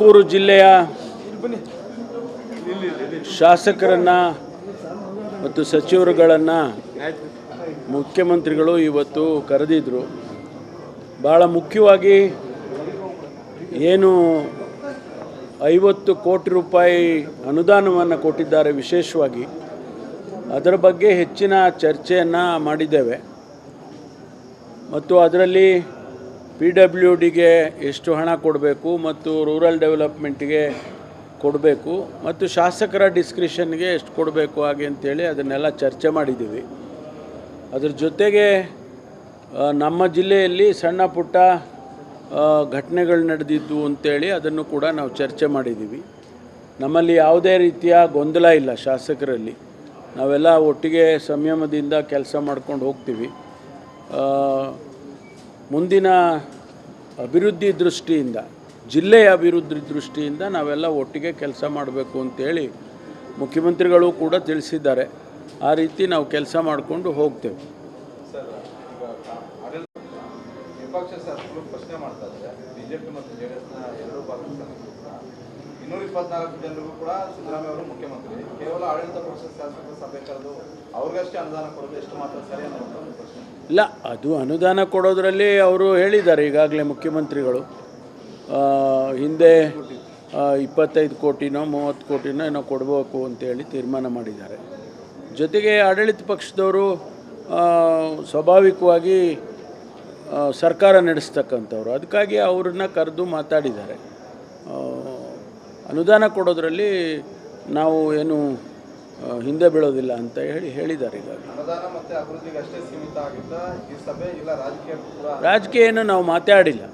ತುಮಕೂರು ಜಿಲ್ಲೆಯ ಶಾಸಕರನ್ನು ಮತ್ತು ಸಚಿವರುಗಳನ್ನು ಮುಖ್ಯಮಂತ್ರಿಗಳು ಇವತ್ತು ಕರೆದಿದ್ದರು. ಭಾಳ ಮುಖ್ಯವಾಗಿ ಏನು 50 ಕೋಟಿ ರೂಪಾಯಿ ಅನುದಾನವನ್ನು ಕೊಟ್ಟಿದ್ದಾರೆ, ವಿಶೇಷವಾಗಿ ಅದರ ಬಗ್ಗೆ ಹೆಚ್ಚಿನ ಚರ್ಚೆಯನ್ನು ಮಾಡಿದ್ದೇವೆ. ಮತ್ತು ಅದರಲ್ಲಿ PWDಗೆ ಎಷ್ಟು ಹಣ ಕೊಡಬೇಕು ಮತ್ತು ರೂರಲ್ ಡೆವಲಪ್ಮೆಂಟ್ಗೆ ಕೊಡಬೇಕು ಮತ್ತು ಶಾಸಕರ ಡಿಸ್ಕ್ರಿಷನ್ಗೆ ಎಷ್ಟು ಕೊಡಬೇಕು ಹಾಗೆ ಅಂತೇಳಿ ಅದನ್ನೆಲ್ಲ ಚರ್ಚೆ ಮಾಡಿದ್ದೀವಿ. ಅದರ ಜೊತೆಗೆ ನಮ್ಮ ಜಿಲ್ಲೆಯಲ್ಲಿ ಸಣ್ಣ ಪುಟ್ಟ ಘಟನೆಗಳು ನಡೆದಿದ್ದು ಅಂತೇಳಿ ಅದನ್ನು ಕೂಡ ನಾವು ಚರ್ಚೆ ಮಾಡಿದ್ದೀವಿ. ನಮ್ಮಲ್ಲಿ ಯಾವುದೇ ರೀತಿಯ ಗೊಂದಲ ಇಲ್ಲ. ಶಾಸಕರಲ್ಲಿ ನಾವೆಲ್ಲ ಒಟ್ಟಿಗೆ ಸಂಯಮದಿಂದ ಕೆಲಸ ಮಾಡ್ಕೊಂಡು ಹೋಗ್ತೀವಿ. ಮುಂದಿನ ಅಭಿವೃದ್ಧಿ ದೃಷ್ಟಿಯಿಂದ, ಜಿಲ್ಲೆಯ ಅಭಿವೃದ್ಧಿ ದೃಷ್ಟಿಯಿಂದ ನಾವೆಲ್ಲ ಒಟ್ಟಿಗೆ ಕೆಲಸ ಮಾಡಬೇಕು ಅಂತೇಳಿ ಮುಖ್ಯಮಂತ್ರಿಗಳು ಕೂಡ ತಿಳಿಸಿದ್ದಾರೆ. ಆ ರೀತಿ ನಾವು ಕೆಲಸ ಮಾಡಿಕೊಂಡು ಹೋಗ್ತೇವೆ. ವಿಪಕ್ಷ ಶಾಸಕರು ಪ್ರಶ್ನೆ ಮಾಡ್ತಾ ಇದ್ದಾರೆ, ಬಿಜೆಪಿ ಮತ್ತು ಜೆಡಿಎಸ್ನ ಎರಡೂ ಪಕ್ಷದ 224 ಜನರಿಗೂ ಕೂಡ ಸಿದ್ದರಾಮಯ್ಯ ಅವರು ಮುಖ್ಯಮಂತ್ರಿ, ಕೇವಲ ಆಡಳಿತ ಪಕ್ಷದ ಶಾಸಕರ ಸಭೆ ಕರೆದು ಅವ್ರಿಗಷ್ಟೇ ಅನುದಾನ ಕೊಡೋದು ಎಷ್ಟು ಮಾತ್ರ ಸರಿ ಅನ್ನೋ ಪ್ರಶ್ನೆ. ಇಲ್ಲ, ಅದು ಅನುದಾನ ಕೊಡೋದ್ರಲ್ಲಿ ಅವರು ಹೇಳಿದ್ದಾರೆ ಈಗಾಗಲೇ ಮುಖ್ಯಮಂತ್ರಿಗಳು. ಹಿಂದೆ 25 ಕೋಟಿನೋ 30 ಕೋಟಿನೋ ಏನೋ ಕೊಡಬೇಕು ಅಂತೇಳಿ ತೀರ್ಮಾನ ಮಾಡಿದ್ದಾರೆ. ಜೊತೆಗೆ ಆಡಳಿತ ಪಕ್ಷದವರು ಸ್ವಾಭಾವಿಕವಾಗಿ ಸರ್ಕಾರ ನಡೆಸ್ತಕ್ಕಂಥವ್ರು, ಅದಕ್ಕಾಗಿ ಅವ್ರನ್ನ ಕರೆದು ಮಾತಾಡಿದ್ದಾರೆ. ಅನುದಾನ ಕೊಡೋದ್ರಲ್ಲಿ ನಾವು ಏನು ಹಿಂದೆ ಬೀಳೋದಿಲ್ಲ ಅಂತ ಹೇಳಿದ್ದಾರೆ. ಈಗಾಗಲೇ ಅನುದಾನ ಮತ್ತು ಅಭಿವೃದ್ಧಿಗೆ ಅಷ್ಟೇ ಸೀಮಿತ ಆಗಿದ್ದ ಈ ಸಭೆ ಇಲ್ಲ, ರಾಜಕೀಯ ರಾಜಕೀಯ ಏನು ನಾವು ಮಾತೇ ಆಡಿಲ್ಲ.